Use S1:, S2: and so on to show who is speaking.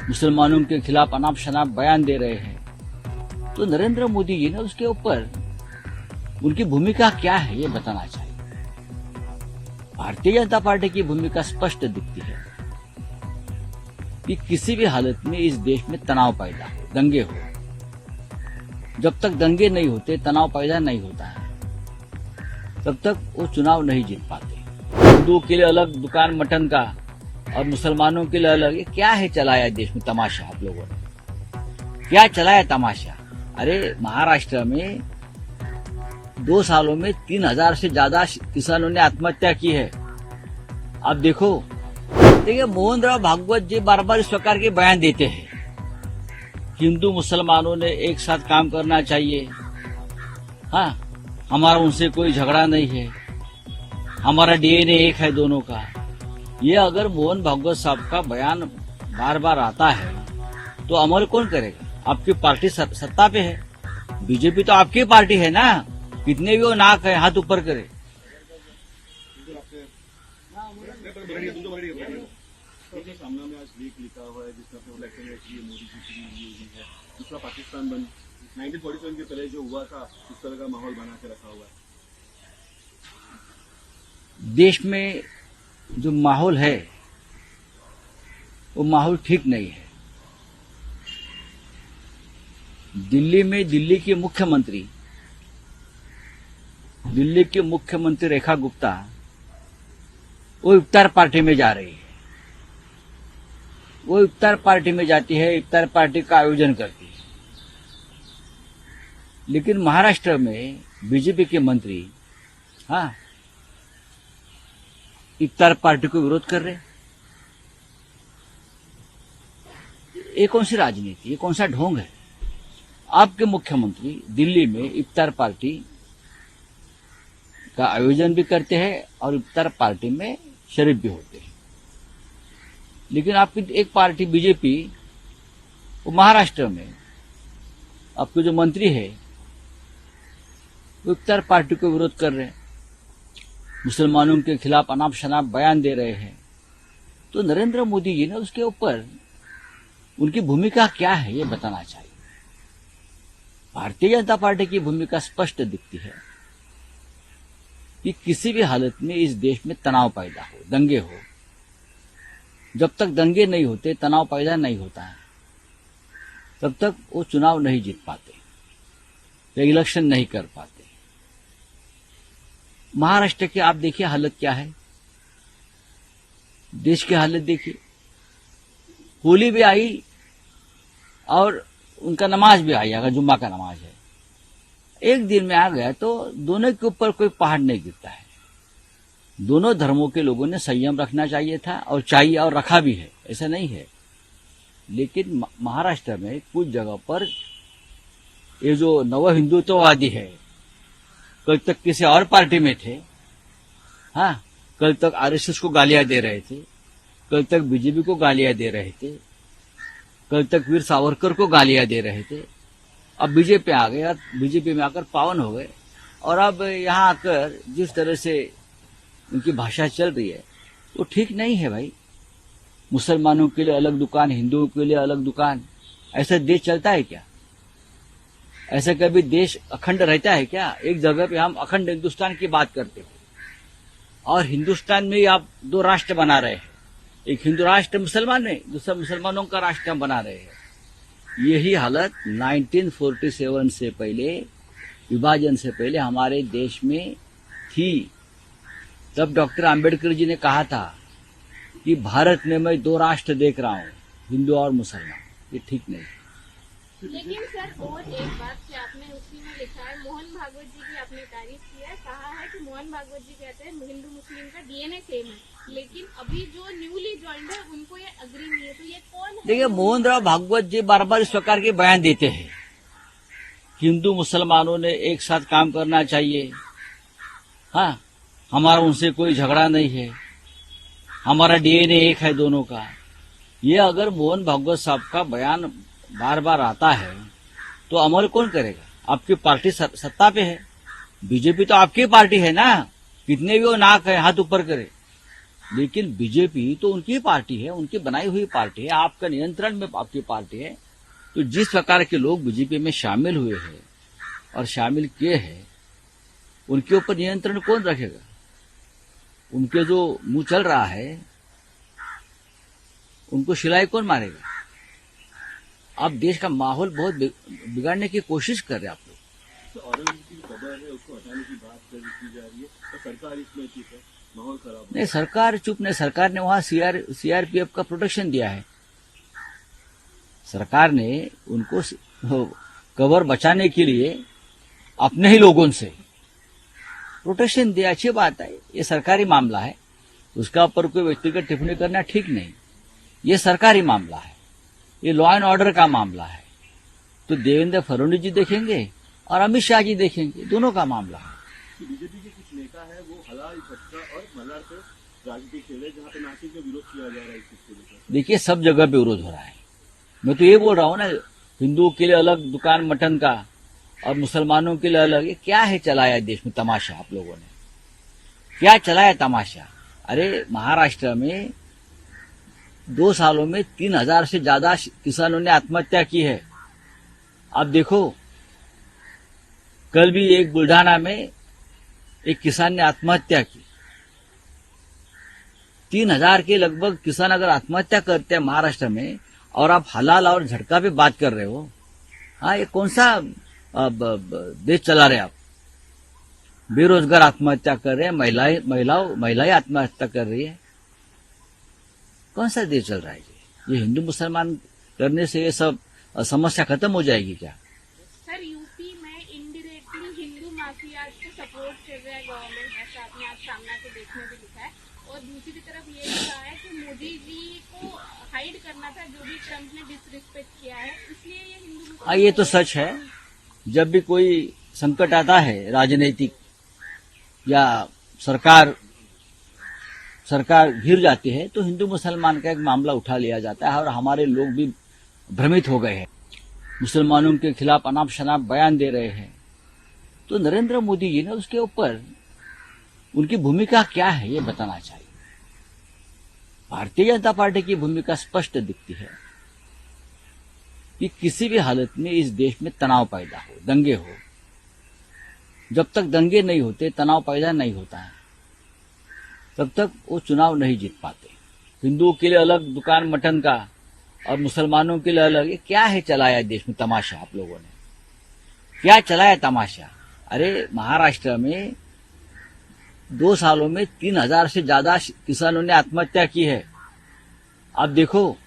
S1: मुसलमानों के खिलाफ अनाप शनाप बयान दे रहे हैं, तो नरेंद्र मोदी जी ने उसके ऊपर उनकी भूमिका क्या है ये बताना चाहिए। भारतीय जनता पार्टी की भूमिका स्पष्ट दिखती है कि किसी भी हालत में इस देश में तनाव पैदा हो, दंगे हो। जब तक दंगे नहीं होते, तनाव पैदा नहीं होता है, तब तक वो चुनाव नहीं जीत पाते। हिंदुओं के लिए अलग दुकान मटन का और मुसलमानों के लिए अलग, ये क्या है चलाया देश में तमाशा? आप लोगों ने क्या चलाया तमाशा? अरे महाराष्ट्र में 2 सालों में 3000 से ज्यादा किसानों ने आत्महत्या की है। आप देखिए मोहन राव भागवत जी बार बार इस प्रकार के बयान देते हैं, हिंदू मुसलमानों ने एक साथ काम करना चाहिए। हाँ, हमारा उनसे कोई झगड़ा नहीं है, हमारा डीएनए एक है दोनों का। ये अगर मोहन भागवत साहब का बयान बार बार आता है तो अमल कौन करेगा? आपकी पार्टी सत्ता पे है, बीजेपी तो आपकी पार्टी है ना। कितने भी वो नाक है, हाथ ऊपर करे।
S2: सामना में आज लीक लिखा हुआ है जिसमें अपने इलेक्शन में मोदी की चुनी हुई है, दूसरा पाकिस्तान बन 1947 के पहले जो हुआ था उस तरह का माहौल बना के रखा हुआ है।
S1: देश में जो माहौल है वो माहौल ठीक नहीं है। दिल्ली में दिल्ली की मुख्यमंत्री रेखा गुप्ता वो इफ्तार पार्टी में जा रही है। वो इफ्तार पार्टी में जाती है, इफ्तार पार्टी का आयोजन करती है, लेकिन महाराष्ट्र में बीजेपी के मंत्री इफ्तार पार्टी को विरोध कर रहे। ये कौन सी राजनीति, ये कौन सा ढोंग है? आपके मुख्यमंत्री दिल्ली में इफ्तार पार्टी का आयोजन भी करते हैं और इफ्तार पार्टी में शरीक भी होते हैं, लेकिन आपकी एक पार्टी बीजेपी वो महाराष्ट्र में आपके जो मंत्री है वो इफ्तार पार्टी को विरोध कर रहे हैं, मुसलमानों के खिलाफ अनाप शनाप बयान दे रहे हैं। तो नरेंद्र मोदी जी ने उसके ऊपर उनकी भूमिका क्या है ये बताना चाहिए। भारतीय जनता पार्टी की भूमिका स्पष्ट दिखती है कि किसी भी हालत में इस देश में तनाव पैदा हो, दंगे हो। जब तक दंगे नहीं होते, तनाव पैदा नहीं होता है, तब तक वो चुनाव नहीं जीत पाते, वे इलेक्शन नहीं कर पाते। महाराष्ट्र की आप देखिए हालत क्या है, देश की हालत देखिए। होली भी आई और उनका नमाज भी आई, अगर जुम्मा का नमाज है, एक दिन में आ गया तो दोनों के ऊपर कोई पहाड़ नहीं गिरता है। दोनों धर्मों के लोगों ने संयम रखना चाहिए था और चाहिए और रखा भी है, ऐसा नहीं है। लेकिन महाराष्ट्र में कुछ जगह पर ये जो नव हिंदुत्ववादी है, कल तक किसी और पार्टी में थे, कल तक आरएसएस को गालियां दे रहे थे, कल तक बीजेपी को गालियां दे रहे थे, कल तक वीर सावरकर को गालियां दे रहे थे, अब बीजेपी आ गए, बीजेपी में आकर पावन हो गए, और अब यहाँ आकर जिस तरह से उनकी भाषा चल रही है वो ठीक नहीं है भाई। मुसलमानों के लिए अलग दुकान, हिंदुओं के लिए अलग दुकान, ऐसा देश चलता है क्या? ऐसा कभी देश अखंड रहता है क्या? एक जगह पे हम अखंड हिंदुस्तान की बात करते हैं और हिंदुस्तान में आप 2 राष्ट्र बना रहे हैं, एक हिंदू राष्ट्र मुसलमान है, दूसरा मुसलमानों का राष्ट्र हम बना रहे हैं। यही हालत 1947 से पहले, विभाजन से पहले हमारे देश में थी। तब डॉक्टर आंबेडकर जी ने कहा था कि भारत में मैं 2 राष्ट्र देख रहा हूँ, हिंदू और मुसलमान। ये ठीक नहीं।
S3: लेकिन सर और एक बात कि आपने उसी में लिखा है, मोहन भागवत जी की आपने तारीफ की है, कहा है कि मोहन भागवत जी कहते हैं हिंदू मुस्लिम का डीएनए सेम है, लेकिन अभी जो न्यूली ज्वाइंड है उनको ये अग्री नहीं है, तो ये कौन है?
S1: देखिए मोहन राव भागवत जी बार बार इस प्रकार के बयान देते हैं, हिंदू मुसलमानों ने एक साथ काम करना चाहिए। हाँ, हमारा उनसे कोई झगड़ा नहीं है, हमारा डीएनए एक है दोनों का। ये अगर मोहन भागवत साहब का बयान बार बार आता है तो अमल कौन करेगा? आपकी पार्टी सत्ता पे है, बीजेपी तो आपकी पार्टी है ना। कितने भी वो नाक है, हाथ ऊपर करे। लेकिन बीजेपी तो उनकी पार्टी है, उनकी बनाई हुई पार्टी है, आपका नियंत्रण में आपकी पार्टी है। तो जिस प्रकार के लोग बीजेपी में शामिल हुए हैं और शामिल किए हैं, उनके ऊपर नियंत्रण कौन रखेगा? उनके जो मुंह चल रहा है उनको सिलाई कौन मारेगा? आप देश का माहौल बहुत बिगाड़ने की कोशिश कर रहे हैं आप लोग।
S2: तो औरंगजेब की खबर है, उसको हटाने की बात की जा रही है, तो सरकार इसमें चुप है, माहौल खराब है।
S1: नहीं, सरकार चुप नहीं। सरकार ने वहां सीआरपीएफ का प्रोटेक्शन दिया है। सरकार ने उनको कवर बचाने के लिए अपने ही लोगों से प्रोटेक्शन दिया। अच्छी बात है, ये सरकारी मामला है, उसका ऊपर कोई व्यक्तिगत टिप्पणी करना ठीक नहीं। ये सरकारी मामला है, ये लॉ एंड ऑर्डर का मामला है। तो देवेंद्र फडणवीस जी देखेंगे और अमित शाह जी देखेंगे, दोनों का मामला है।
S2: बीजेपी के कुछ नेता है वो हलाल झटका और मल्हार से राजनीति खेले, जहाँ पे नासिक में विरोध किया जा रहा है इस चीज को लेकर।
S1: देखिए, सब जगह पे विरोध हो रहा है। मैं तो ये बोल रहा हूं ना, हिंदुओं के लिए अलग दुकान मटन का और मुसलमानों के लिए अलग। ये क्या है चलाया देश में तमाशा? आप लोगों ने क्या चलाया तमाशा? अरे महाराष्ट्र में 2 सालों में 3000 से ज्यादा किसानों ने आत्महत्या की है। आप देखो, कल भी एक बुल्ढाना में एक किसान ने आत्महत्या की। 3000 के लगभग किसान अगर आत्महत्या करते हैं महाराष्ट्र में, और आप हलाल और झटका पे बात कर रहे हो। हाँ, ये कौन सा देश चला रहे आप? बेरोजगार आत्महत्या कर रहे हैं, महिलाएं आत्महत्या कर रही है। कौन सा देश चल रहा है ये हिंदू मुसलमान करने से ये सब समस्या खत्म हो जाएगी क्या?
S3: सर, यूपी में इनडायरेक्टली हिंदू माफिया को सपोर्ट कर रहा है गवर्नमेंट, ऐसा आपने आज सामना के देखने में लिखा है। और दूसरी तरफ ये भी कहा है कि मोदी जी को हाइड करना था जो भी ट्रंप ने डिसरिस्पेक्ट किया है, इसलिए ये हिंदू।
S1: ये तो सच है। जब भी कोई संकट आता है राजनीतिक या सरकार घिर जाती है, तो हिंदू मुसलमान का एक मामला उठा लिया जाता है और हमारे लोग भी भ्रमित हो गए हैं, मुसलमानों के खिलाफ अनाप शनाप बयान दे रहे हैं। तो नरेंद्र मोदी जी ने उसके ऊपर उनकी भूमिका क्या है ये बताना चाहिए। भारतीय जनता पार्टी की भूमिका स्पष्ट दिखती है कि किसी भी हालत में इस देश में तनाव पैदा हो, दंगे हो। जब तक दंगे नहीं होते, तनाव पैदा नहीं होता है, तब तक वो चुनाव नहीं जीत पाते। हिंदुओं के लिए अलग दुकान मटन का और मुसलमानों के लिए अलग। ये क्या है चलाया देश में तमाशा? आप लोगों ने क्या चलाया तमाशा? अरे महाराष्ट्र में 2 सालों में 3000 से ज्यादा किसानों ने आत्महत्या की है। आप देखो,